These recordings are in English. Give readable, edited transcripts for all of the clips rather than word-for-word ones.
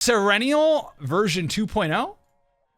Serennial version 2.0?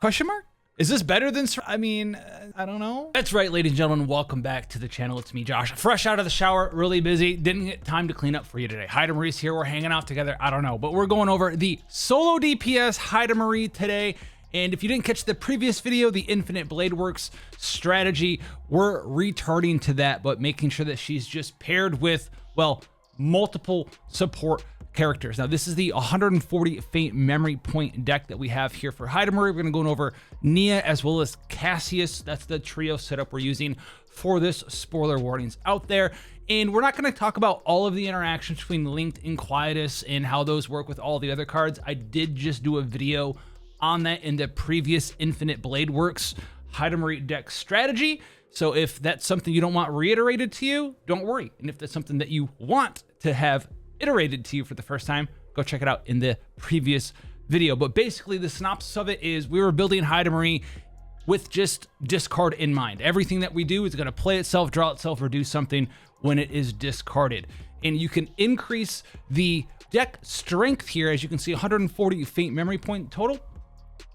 Question mark? Is this better than, I mean, I don't know. That's right, ladies and gentlemen, welcome back to the channel. It's me, Josh, fresh out of the shower, really busy, didn't get time to clean up for you today. Heidemarie's here, we're hanging out together, I don't know, but we're going over the solo DPS Heidemarie today. And if you didn't catch the previous video, the Infinite Blade Works strategy, we're returning to that, but making sure that she's just paired with, well, multiple support characters. Now, this is the 140 faint memory point deck that we have here for Heidemarie. We're going to go over Nia as well as Cassius. That's the trio setup we're using for this. Spoiler warnings out there. And we're not going to talk about all of the interactions between Linked and Quietus and how those work with all the other cards. I did just do a video on that in the previous Infinite Blade Works Heidemarie deck strategy. So if that's something you don't want reiterated to you, don't worry. And if that's something that you want to have iterated to you for the first time, go check it out in the previous video. But basically the synopsis of it is we were building Heidemarie with just discard in mind. Everything that we do is going to play itself, draw itself, or do something when it is discarded. And you can increase the deck strength here. As you can see, 140 faint memory point total.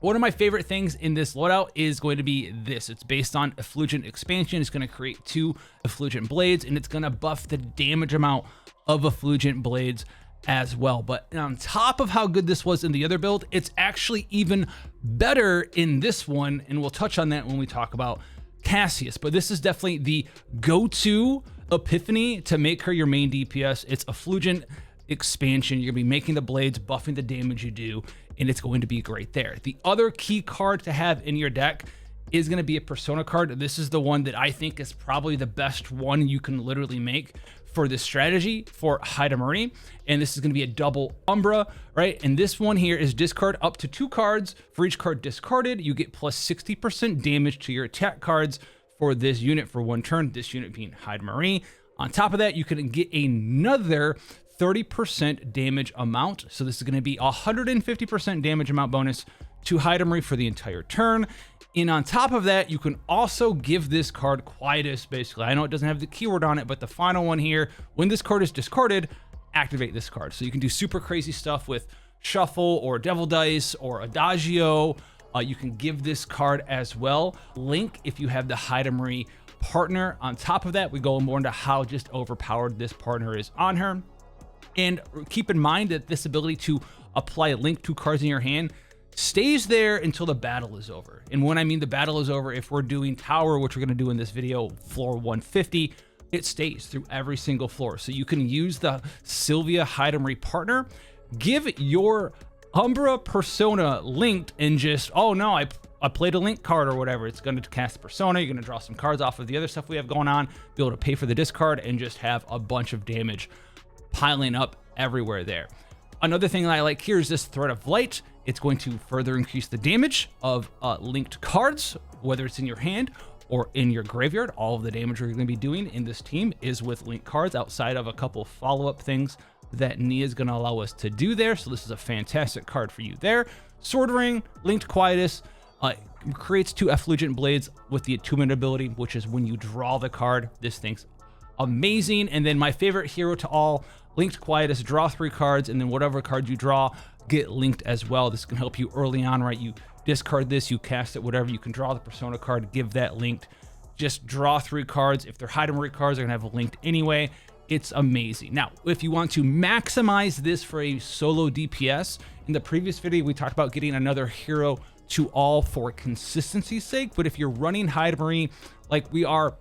One of my favorite things in this loadout is going to be this. It's based on Effulgent Expansion. It's going to create 2 Effulgent Blades, and it's going to buff the damage amount of Effulgent Blades as well. But on top of how good this was in the other build, it's actually even better in this one, and we'll touch on that when we talk about Cassius. But this is definitely the go-to epiphany to make her your main DPS. It's Effulgent Expansion. You're gonna be making the blades, buffing the damage you do, and it's going to be great there. The other key card to have in your deck is going to be a persona card. This is the one that I think is probably the best one you can literally make for this strategy for Heidemarie. And this is going to be a double Umbra, right? And this one here is discard up to 2 cards. For each card discarded, you get plus 60% damage to your attack cards for this unit for 1 turn, this unit being Heidemarie. On top of that, you can get another 30% damage amount. So this is going to be 150% damage amount bonus to Heidemarie for the entire turn. And on top of that, you can also give this card Quietus, basically. I know it doesn't have the keyword on it, but the final one here, when this card is discarded, activate this card. So you can do super crazy stuff with Shuffle or Devil Dice or Adagio. You can give this card as well. Link if you have the Heidemarie partner. On top of that, we go more into how just overpowered this partner is on her. And keep in mind that this ability to apply Link 2 cards in your hand stays there until the battle is over. And when I mean the battle is over, if we're doing Tower, which we're going to do in this video, floor 150, it stays through every single floor. So you can use the Sylvia Heidemarie partner, give your Umbra persona linked, and just, oh no, I played a Link card or whatever. It's going to cast persona. You're going to draw some cards off of the other stuff we have going on, be able to pay for the discard, and just have a bunch of damage piling up everywhere there. Another thing that I like here is this Thread of Light. It's going to further increase the damage of linked cards, whether it's in your hand or in your graveyard. All of the damage we're going to be doing in this team is with linked cards, outside of a couple follow-up things that Nia is going to allow us to do there. So this is a fantastic card for you there. Sword Ring, Linked Quietus, creates 2 Effulgent Blades with the attunement ability, which is when you draw the card. This thing's amazing. And then my favorite hero to all, Linked Quietus, draw 3 cards, and then whatever card you draw, get linked as well. This can help you early on, right? You discard this, you cast it, whatever, you can draw the persona card, give that linked, just draw 3 cards. If they're Heidemarie cards, they're gonna have a linked anyway. It's amazing. Now, if you want to maximize this for a solo DPS, in the previous video, we talked about getting another hero to all for consistency's sake. But if you're running Heidemarie like we are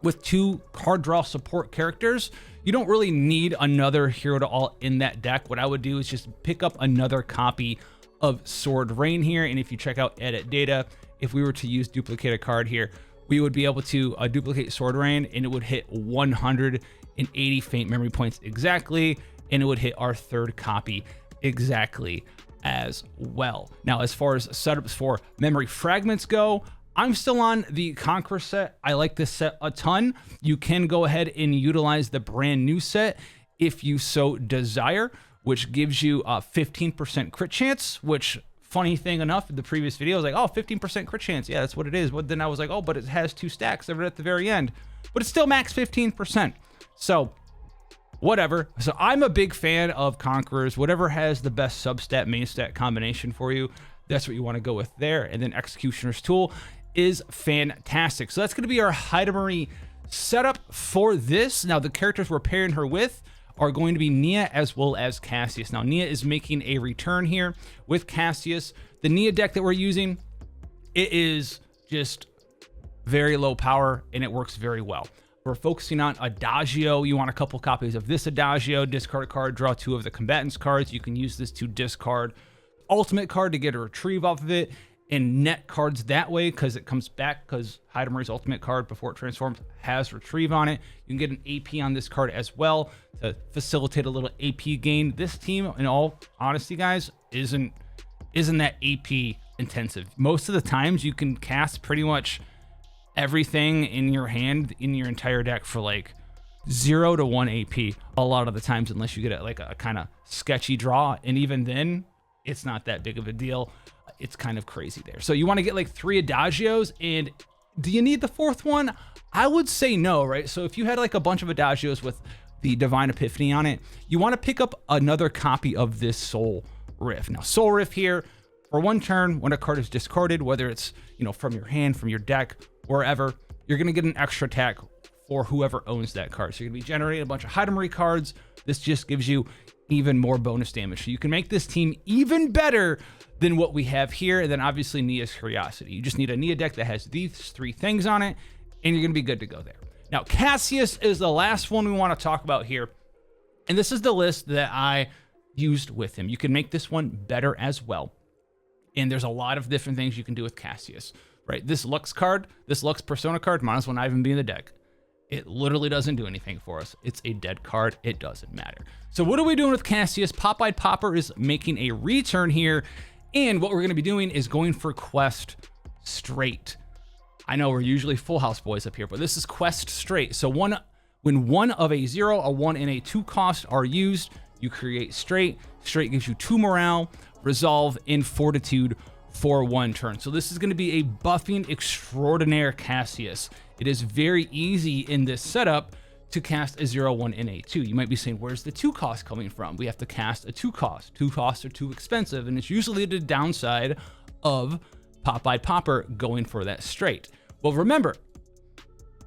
with 2 card draw support characters, you don't really need another hero to all in that deck. What I would do is just pick up another copy of Sword Rain here. And if you check out edit data, if we were to use duplicate a card here, we would be able to duplicate Sword Rain, and it would hit 180 faint memory points exactly, and it would hit our 3rd copy exactly as well. Now, as far as setups for memory fragments go, I'm still on the Conqueror set. I like this set a ton. You can go ahead and utilize the brand new set if you so desire, which gives you a 15% crit chance, which, funny thing enough, in the previous video, I was like, oh, 15% crit chance. Yeah, that's what it is. But then I was like, oh, but it has 2 stacks over at the very end. But it's still max 15%. So whatever. So I'm a big fan of Conquerors. Whatever has the best substat, main stat combination for you, that's what you want to go with there. And then Executioner's Tool is fantastic. So that's going to be our Heidemarie setup for this. Now, the characters we're pairing her with are going to be Nia as well as Cassius. Now, Nia is making a return here with Cassius. The Nia deck that we're using, it is just very low power and it works very well. We're focusing on Adagio. You want a couple copies of this Adagio. Discard a card, draw 2 of the combatants cards. You can use this to discard ultimate card to get a retrieve off of it and net cards that way because it comes back, because Heidemarie's ultimate card before it transforms has retrieve on it. You can get an AP on this card as well to facilitate a little AP gain. This team, in all honesty, guys, isn't that AP intensive. Most of the times you can cast pretty much everything in your hand in your entire deck for like 0 to 1 AP a lot of the times, unless you get like a kind of sketchy draw, and even then it's not that big of a deal. It's kind of crazy there. So you want to get like 3 Adagios, and do you need the 4th one? I would say no, right? So if you had like a bunch of Adagios with the Divine Epiphany on it, you want to pick up another copy of this Soul Rift. Now, Soul Rift here, for 1 turn, when a card is discarded, whether it's, you know, from your hand, from your deck, wherever, you're going to get an extra attack for whoever owns that card. So you're going to be generating a bunch of Heidemarie cards. This just gives you even more bonus damage. So you can make this team even better than what we have here. And then obviously Nia's Curiosity. You just need a Nia deck that has these 3 things on it, and you're going to be good to go there. Now, Cassius is the last one we want to talk about here. And this is the list that I used with him. You can make this one better as well. And there's a lot of different things you can do with Cassius, right? This Lux card, this Lux Persona card, might as well not even be in the deck. It literally doesn't do anything for us. It's a dead card. It doesn't matter. So what are we doing with Cassius? Pop-Eyed Popper is making a return here. And what we're going to be doing is going for Quest straight. I know we're usually Full House boys up here, but this is Quest straight. So when 1 of a 0, a 1, and a 2 cost are used, you create straight. Straight gives you 2 morale, resolve, and fortitude for 1 turn. So this is going to be a buffing extraordinaire Cassius. It is very easy in this setup to cast a 0, 1, and a 2. You might be saying, where's the 2 cost coming from? We have to cast a 2 cost. 2 costs are too expensive, and it's usually the downside of Pop-Eyed Popper going for that straight. Well, remember,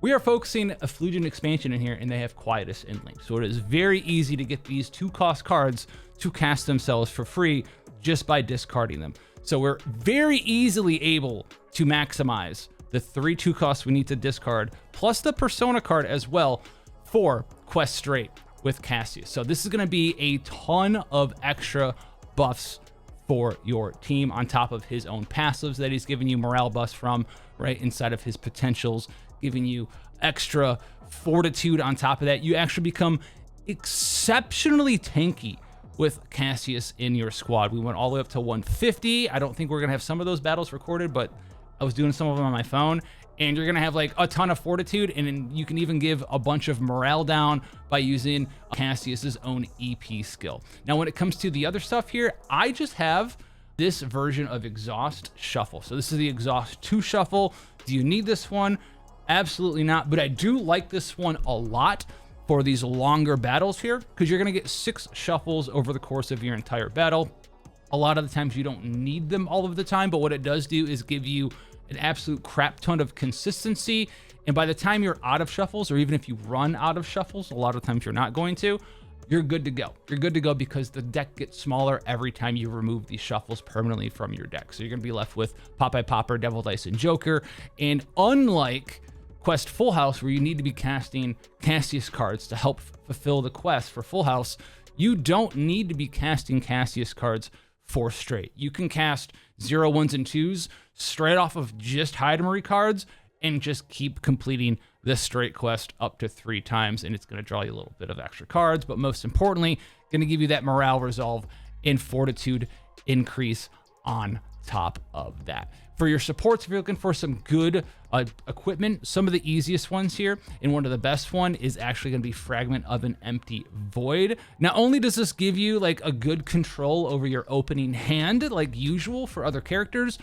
we are focusing Effulgent Expansion in here, and they have Quietus in Link. So it is very easy to get these 2 cost cards to cast themselves for free just by discarding them. So we're very easily able to maximize the 3 2 costs we need to discard, plus the Persona card as well for Quest Straight with Cassius. So this is going to be a ton of extra buffs for your team on top of his own passives that he's giving you morale buffs from, right inside of his potentials, giving you extra fortitude on top of that. You actually become exceptionally tanky with Cassius in your squad. We went all the way up to 150. I don't think we're gonna have some of those battles recorded, but I was doing some of them on my phone, and you're gonna have like a ton of fortitude, and then you can even give a bunch of morale down by using Cassius's own EP skill. Now, when it comes to the other stuff here, I just have this version of Exhaust Shuffle. So this is the Exhaust 2 Shuffle. Do you need this one? Absolutely not, but I do like this one a lot for these longer battles here, because you're gonna get 6 shuffles over the course of your entire battle. A lot of the times you don't need them all of the time, but what it does do is give you an absolute crap ton of consistency. And by the time you're out of shuffles, or even if you run out of shuffles, a lot of times you're not going to, you're good to go. You're good to go because the deck gets smaller every time you remove these shuffles permanently from your deck. So you're gonna be left with Pop-Eyed Popper, Devil Dice, and Joker. And unlike Quest Full House, where you need to be casting Cassius cards to help fulfill the quest for Full House, you don't need to be casting Cassius cards for straight. You can cast 0, 1s, and 2s straight off of just Heidemarie cards and just keep completing this straight quest up to 3 times, and it's going to draw you a little bit of extra cards, but most importantly, going to give you that morale resolve and fortitude increase on top of that. For your supports, if you're looking for some good equipment, some of the easiest ones here, and one of the best one is actually going to be Fragment of an Empty Void. Not only does this give you like a good control over your opening hand, like usual for other characters,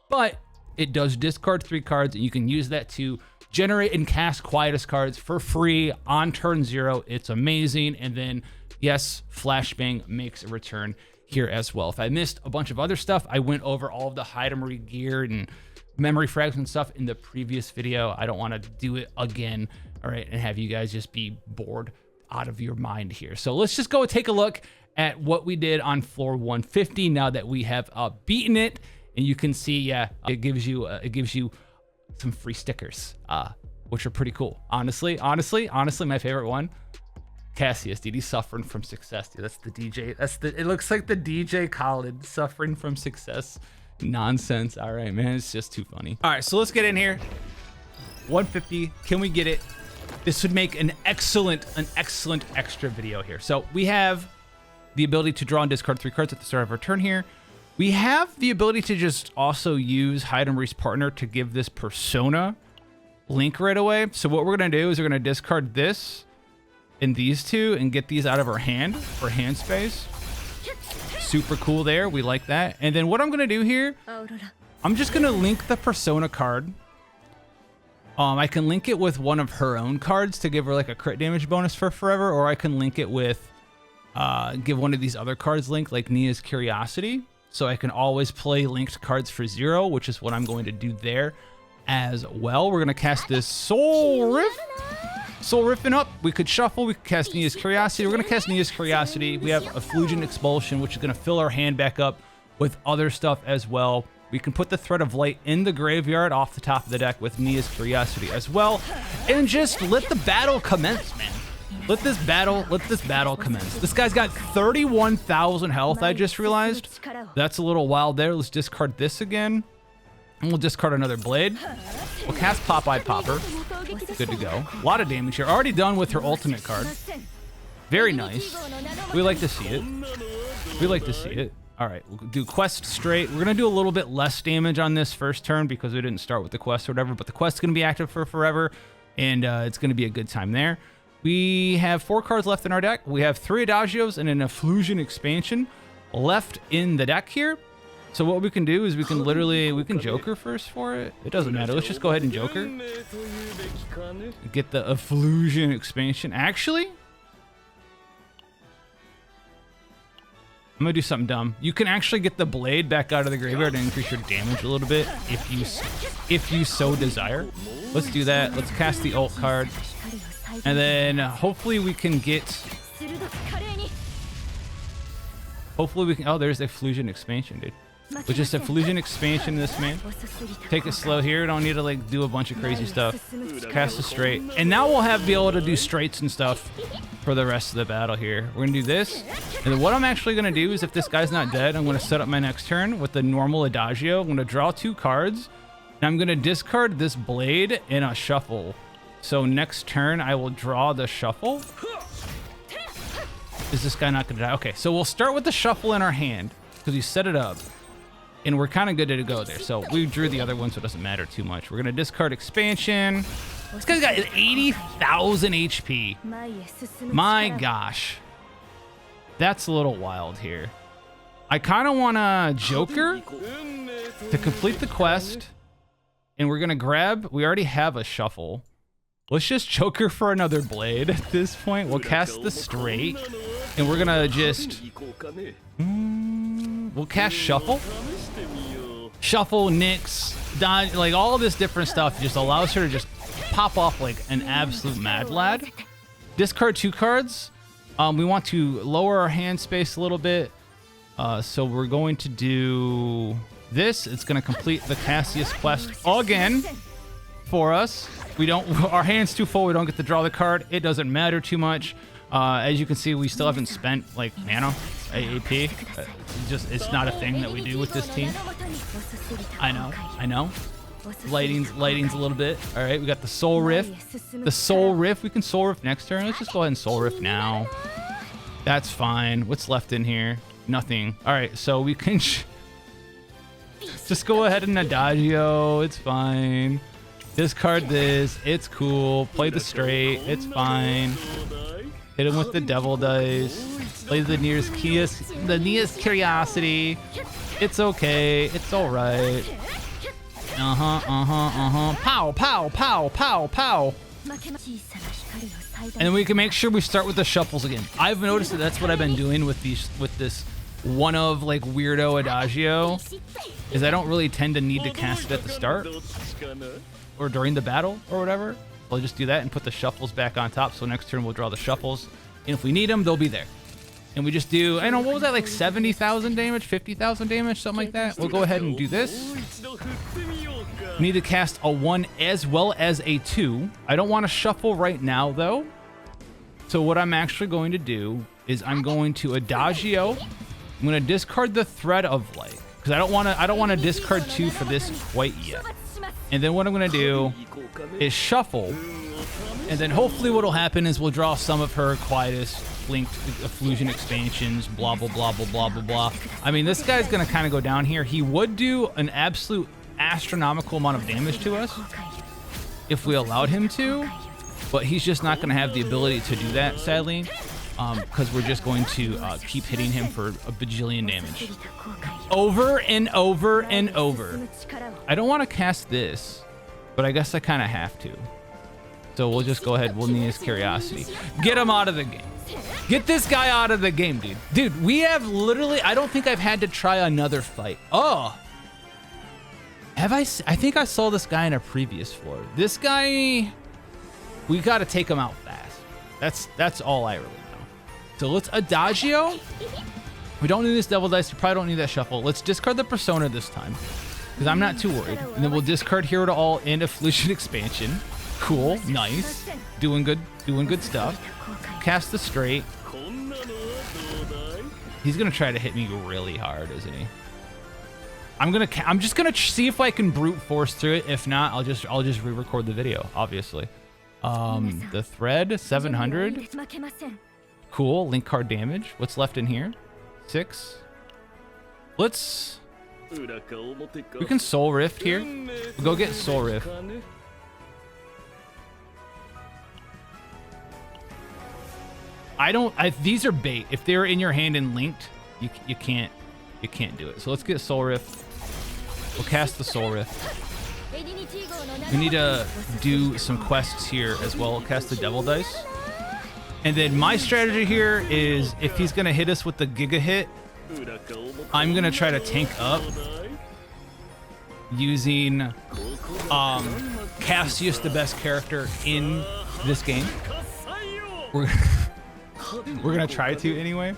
but it does discard 3 cards, and you can use that to generate and cast Quietus cards for free on turn 0. It's amazing. And then, yes, Flashbang makes a return here as well. If I missed a bunch of other stuff, I went over all of the Heidemarie gear and memory frags and stuff in the previous video. I don't want to do it again, all right, and have you guys just be bored out of your mind here. So let's just go take a look at what we did on floor 150 now that we have beaten it. And you can see, yeah, it gives you some free stickers, which are pretty cool. Honestly, my favorite one, Cassius, dude, he's suffering from success, dude. That's the DJ. It looks like the DJ Khaled suffering from success nonsense. All right, man, it's just too funny. All right, so let's get in here. 150, can we get it? This would make an excellent extra video here. So we have the ability to draw and discard 3 cards at the start of our turn here. We have the ability to just also use Heidemarie's partner to give this persona link right away. So what we're gonna do is we're gonna discard this and these 2 and get these out of our hand for hand space. Super cool there, we like that. And then what I'm gonna do here, I'm just gonna link the persona card. I can link it with one of her own cards to give her like a crit damage bonus for forever, or I can link it with, give one of these other cards link, like Nia's Curiosity. So I can always play linked cards for 0, which is what I'm going to do there as well. We're gonna cast this Soul Rift. Soul Riffing up. We could shuffle, we could cast Nia's Curiosity. We're gonna cast Nia's Curiosity. We have Effulgent Expulsion, which is gonna fill our hand back up with other stuff as well. We can put the Thread of Light in the graveyard off the top of the deck with Nia's Curiosity as well. And just let the battle commence, man. Let this battle commence. This guy's got 31,000 health, I just realized. That's a little wild there. Let's discard this again. And we'll discard another blade. We'll cast Pop-Eyed Popper. Good to go. A lot of damage here. Already done with her ultimate card. Very nice. We like to see it. We like to see it. All right, we'll do quest straight. We're gonna do a little bit less damage on this first turn because we didn't start with the quest or whatever, but the quest's gonna be active for forever, and it's gonna be a good time there. We have 4 cards left in our deck. We have 3 Adagios and an Effulgent Expansion left in the deck here. So what we can do is we can Joker first for it. It doesn't matter. Let's just go ahead and Joker. Get the Effulgent Expansion. Actually, I'm gonna do something dumb. You can actually get the blade back out of the graveyard and increase your damage a little bit if you so desire. Let's do that. Let's cast the ult card. And then hopefully we can get... oh, there's Effulgent Expansion, dude. With just Effulgent Expansion this man. Take it slow here. Don't need to like do a bunch of crazy stuff. Let's cast a straight. And now we'll be able to do straights and stuff for the rest of the battle here. We're gonna do this. And then what I'm actually gonna do is if this guy's not dead, I'm gonna set up my next turn with the normal Adagio. I'm gonna draw 2 cards. And I'm gonna discard this blade in a shuffle. So next turn, I will draw the shuffle. Is this guy not gonna die? Okay, so we'll start with the shuffle in our hand because we set it up. And we're kind of good to go there. So we drew the other one, so it doesn't matter too much. We're gonna discard Expansion. This guy's got 80,000 HP. My gosh. That's a little wild here. I kind of want to Joker to complete the quest. And we're gonna grab, we already have a shuffle. Let's just Joker for another blade at this point. We'll cast the straight. And we're gonna just, we'll cast Shuffle. Shuffle, Nix, dodge, like all this different stuff just allows her to just pop off like an absolute mad lad. Discard 2 cards. We want to lower our hand space a little bit. So we're going to do this. It's going to complete the Cassius quest again for us. Our hand's too full. We don't get to draw the card. It doesn't matter too much. As you can see, we still haven't spent like mana, AAP. It's not a thing that we do with this team. I know. Lighting's a little bit. All right, we got the Soul Rift. The Soul Rift, we can Soul Rift next turn. Let's just go ahead and Soul Rift now. That's fine. What's left in here? Nothing. All right, so we can just go ahead and Adagio. It's fine. Discard this. It's cool. Play the straight. It's fine. Hit him with the Devil Dice. Play the Nia's Curiosity. It's okay. It's all right. Pow, pow, pow, pow, pow. And then we can make sure we start with the shuffles again. I've noticed that that's what I've been doing with this one of like weirdo adagio, is I don't really tend to need to cast it at the start or during the battle or whatever. I'll just do that and put the shuffles back on top. So next turn we'll draw the shuffles, and if we need them, they'll be there. And we just do, I don't know, what was that, like 70,000 damage, 50,000 damage, something like that. We'll go ahead and do this. We need to cast a 1 as well as a 2. I don't want to shuffle right now though. So what I'm actually going to do is I'm going to adagio. I'm going to discard the Thread of Light because I don't want to discard 2 for this quite yet. And then what I'm going to do is shuffle. And then hopefully what'll happen is we'll draw some of her Quietus linked Efflusion expansions, blah, blah, blah, blah, blah, blah, blah. I mean, this guy's going to kind of go down here. He would do an absolute astronomical amount of damage to us if we allowed him to, but he's just not going to have the ability to do that, sadly, because we're just going to keep hitting him for a bajillion damage. Over and over and over. I don't want to cast this, but I guess I kind of have to. So we'll just go ahead. We'll need his Curiosity. Get him out of the game. Get this guy out of the game, dude. Dude, we have literally, I don't think I've had to try another fight. Oh. Have I think I saw this guy in a previous floor. This guy, we got to take him out fast. That's all I really know. So let's adagio. We don't need this Devil Dice. We probably don't need that shuffle. Let's discard the Persona this time because I'm not too worried. And then we'll discard Hero to All and Efflusion Expansion. Cool, nice, doing good stuff. Cast the Straight. He's gonna try to hit me really hard, isn't he? I'm just gonna see if I can brute force through it. If not, I'll just re-record the video, obviously. The Thread 700. Cool, link card damage. What's left in here? 6. Let's. We can Soul Rift here. We'll go get Soul Rift. These are bait. If they're in your hand and linked, you can't do it. So let's get Soul Rift. We'll cast the Soul Rift. We need to do some quests here as well. Cast the Devil Dice. And then my strategy here is if he's gonna hit us with the Giga Hit, I'm gonna try to tank up using Cassius, the best character in this game. We're gonna try to anyway.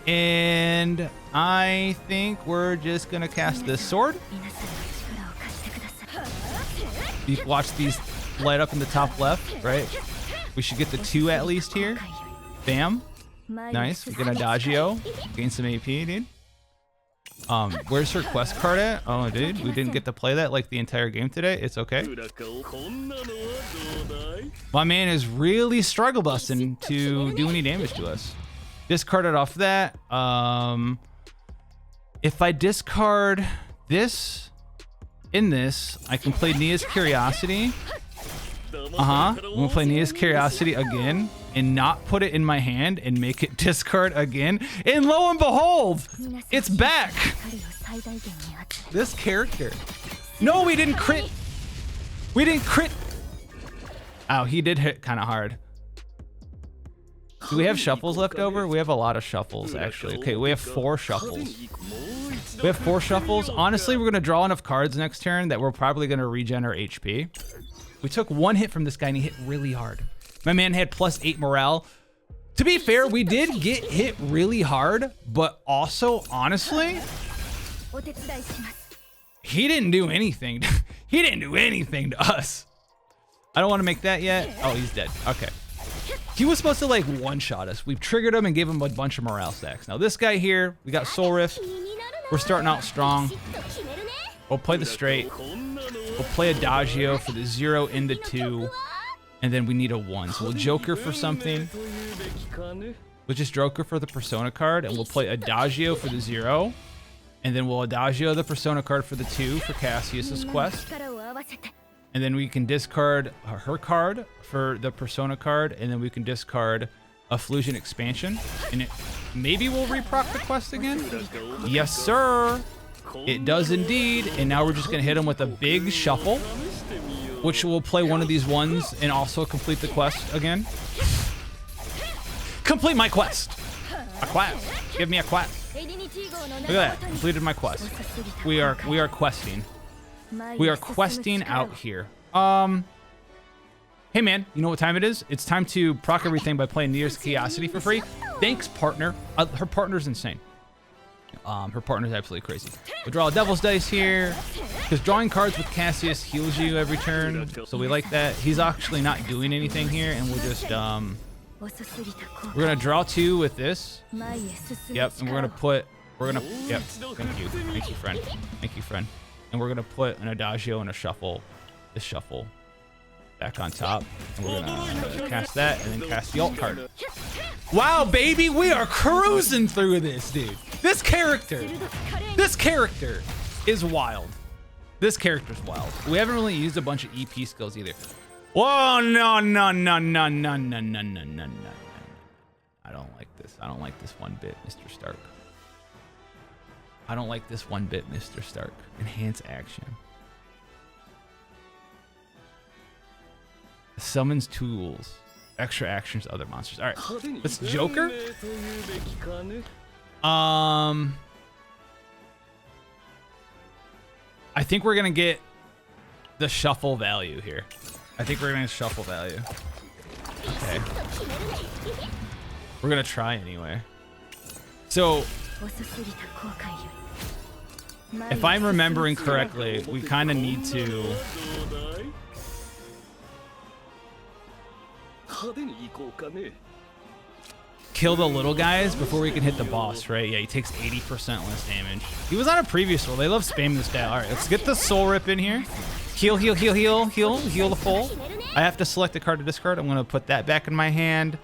And I think we're just gonna cast this sword. You watch these light up in the top left, right? We should get the 2 at least here. Bam. Nice. We're gonna adagio. Gain some AP, dude. Where's her quest card at? Oh, dude, we didn't get to play that like the entire game today. It's okay. My man is really struggle busting to do any damage to us. Discarded off that. If I discard this in this, I can play Nia's Curiosity. I'm gonna play Nia's Curiosity again and not put it in my hand and make it discard again. And lo and behold, it's back. This character. No, we didn't crit. We didn't crit. Oh, he did hit kind of hard. Do we have shuffles left over? We have a lot of shuffles, actually. Okay, we have 4 shuffles. We have 4 shuffles. Honestly, we're going to draw enough cards next turn that we're probably going to regen our HP. We took 1 hit from this guy, and he hit really hard. My man had +8 morale. To be fair, we did get hit really hard, but also, honestly, he didn't do anything. He didn't do anything to us. I don't want to make that yet. Oh, he's dead. Okay. He was supposed to like one-shot us. We've triggered him and gave him a bunch of morale stacks. Now this guy here, we got Soul Rift. We're starting out strong. We'll play the straight. We'll play Adagio for the 0 into 2. And then we need a 1. So we'll Joker for something. We'll just Joker for the Persona card. And we'll play Adagio for the 0. And then we'll Adagio the Persona card for the 2 for Cassius's quest. And then we can discard her card for the Persona card. And then we can discard a Efflusion expansion. And maybe we'll reproc the quest again? Yes, sir. It does indeed. And now we're just going to hit him with a big shuffle, which will play one of these ones and also complete the quest again. Complete my quest. A quest. Give me a quest. Look at that. Completed my quest. We are questing. We are questing out here. Hey man, you know what time it is? It's time to proc everything by playing Near's Curiosity for free. Thanks, partner. Her partner's insane. Her partner's absolutely crazy. We'll draw a devil's dice here, because drawing cards with Cassius heals you every turn, so we like that. He's actually not doing anything here, and we'll just we're gonna draw 2 with this. Yep, and yep. Thank you, friend. And we're gonna put an adagio and a shuffle. This shuffle back on top, and we're gonna cast that and then cast the alt card. Wow, baby, we are cruising through this, dude. This character is wild. This character's wild. We haven't really used a bunch of EP skills either. Whoa, no. I don't like this. I don't like this one bit, Mr. Stark. I don't like this one bit, Mr. Stark. Enhance action. Summons tools. Extra actions to other monsters. All right, let's Joker. I think we're gonna get the shuffle value here. Okay. We're gonna try anyway. So, if I'm remembering correctly, we kind of need to kill the little guys before we can hit the boss, right? Yeah, he takes 80% less damage. He was on a previous roll. They love spamming this guy. All right, let's get the soul rip in here. Heal the full. I have to select a card to discard. I'm gonna put that back in my hand.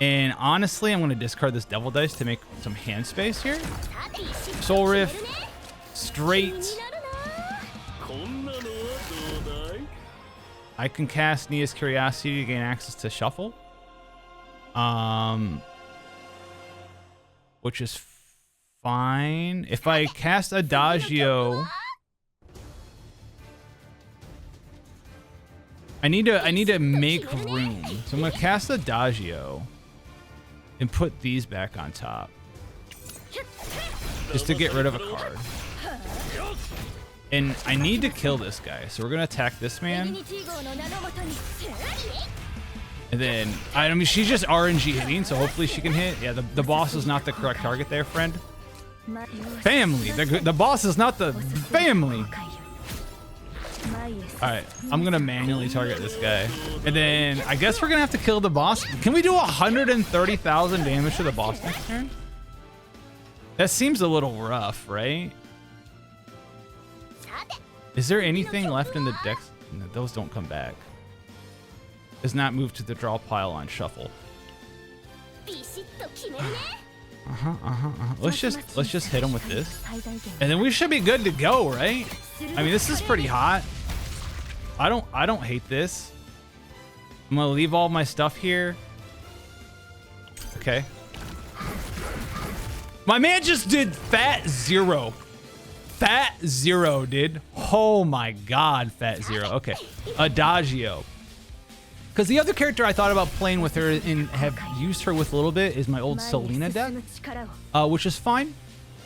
And honestly, I'm gonna discard this devil dice to make some hand space here. Soul riff, straight. I can cast Near's Curiosity to gain access to shuffle. Which is fine. If I cast Adagio, I need to make room. So I'm gonna cast Adagio and put these back on top, just to get rid of a card. And I need to kill this guy, so we're gonna attack this man. And then, I mean, she's just RNG hitting, so hopefully she can hit. Yeah, the boss is not the correct target there, friend. Family. The boss is not the family. All right, I'm gonna manually target this guy. And then I guess we're gonna have to kill the boss. Can we do 130,000 damage to the boss next turn? That seems a little rough, right? Is there anything left in the deck? No, those don't come back. Does not move to the draw pile on shuffle. Let's just hit him with this, and then we should be good to go, right? I mean, this is pretty hot. I don't hate this. I'm gonna leave all my stuff here. Okay. My man just did Fat Zero. Fat Zero, dude. Oh my God, Fat Zero. Okay, Adagio. Because the other character I thought about playing with her and have used her with a little bit is my old Selena deck, which is fine.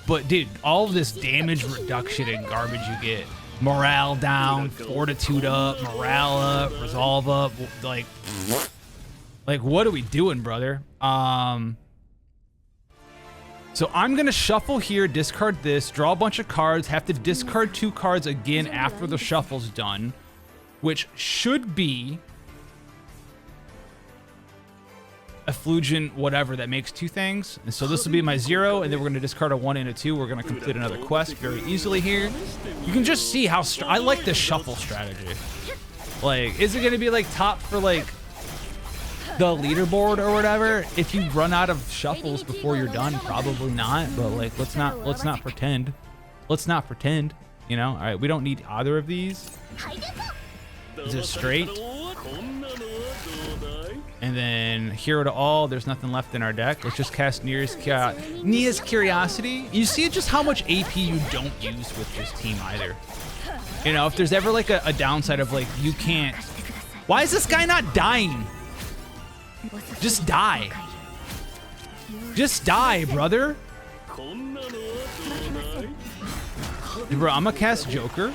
But dude, all of this damage reduction and garbage you get, morale down, fortitude up, morale up, resolve up, like what are we doing, brother? So I'm gonna shuffle here, discard this, draw a bunch of cards, have to discard 2 cards again after the shuffle's done, which should be effulgent whatever that makes 2 things. And so this will be my 0, and then we're going to discard a 1 and a 2. We're going to complete another quest very easily here. You can just see how I like this shuffle strategy. Like, is it going to be like top for like the leaderboard or whatever if you run out of shuffles before you're done? Probably not, but like let's not pretend, you know. All right, we don't need either of these. Is it straight? And then hero to all. There's nothing left in our deck. Let's just cast Nia's Curiosity. You see just how much AP you don't use with this team either. You know, if there's ever like a downside of like, you can't. Why is this guy not dying? Just die. Just die, brother. Bro, I'm gonna cast Joker.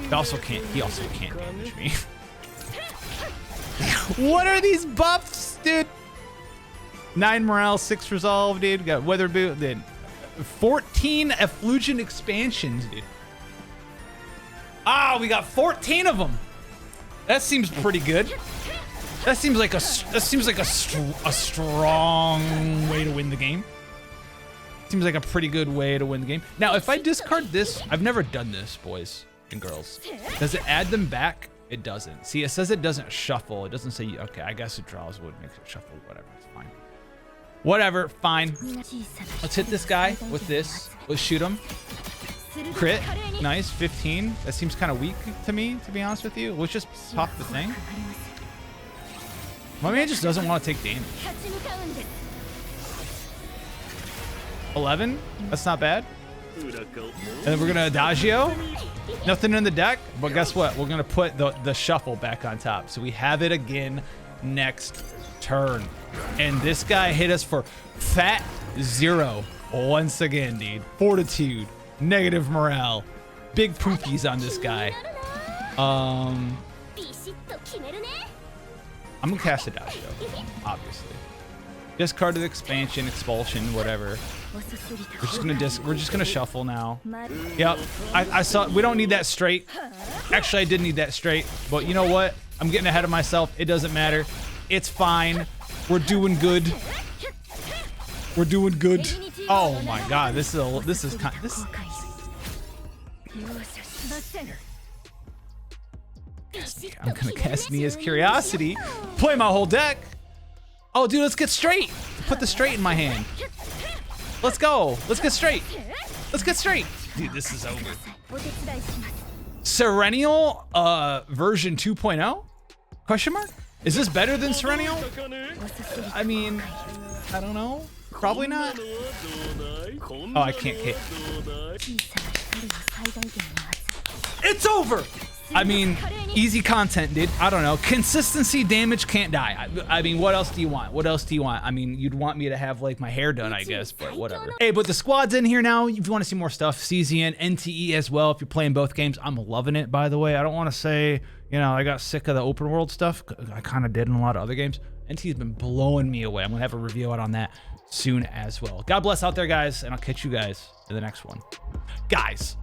He also can't damage me. What are these buffs, dude? 9 morale, 6 resolve, dude. Got weather boot, dude. 14 efflusion expansions, dude. Ah, we got 14 of them. That seems pretty good. That seems like a strong way to win the game. Seems like a pretty good way to win the game. Now, if I discard this, I've never done this, boys and girls. Does it add them back? It doesn't. See, it says it doesn't shuffle. It doesn't say, okay, I guess it draws what makes it shuffle. Whatever, it's fine. Whatever, fine. Let's hit this guy with this. Let's shoot him. Crit, nice, 15. That seems kind of weak to me, to be honest with you. Let's just pop the thing. My man just doesn't want to take damage. 11, that's not bad. And then we're gonna Adagio. Nothing in the deck, but guess what? We're gonna put the shuffle back on top. So we have it again next turn. And this guy hit us for fat 0 once again, dude. Fortitude, negative morale, big poopies on this guy. I'm gonna cast Adagio, obviously. Discarded expansion, expulsion, whatever. We're just gonna shuffle now. Yep, I saw. We don't need that straight. Actually, I did need that straight, but you know what? I'm getting ahead of myself. It doesn't matter. It's fine. We're doing good. We're doing good. Oh my God, this is kind. I'm gonna cast Nia's Curiosity. Play my whole deck. Oh, dude, let's get straight. Put the straight in my hand. Let's go. Let's get straight. Let's get straight. Dude, this is over. Serennial version 2.0? Question mark? Is this better than Serennial? I mean, I don't know. Probably not. Oh, I can't. It's over. I mean, easy content, dude. I don't know. Consistency, damage, can't die. I mean, what else do you want? What else do you want? I mean, you'd want me to have like my hair done, I guess, but whatever. Hey, but the squad's in here now. If you want to see more stuff, CZN, NTE as well. If you're playing both games, I'm loving it, by the way. I don't want to say, you know, I got sick of the open world stuff. I kind of did in a lot of other games. NTE's been blowing me away. I'm going to have a review out on that soon as well. God bless out there, guys, and I'll catch you guys in the next one. Guys.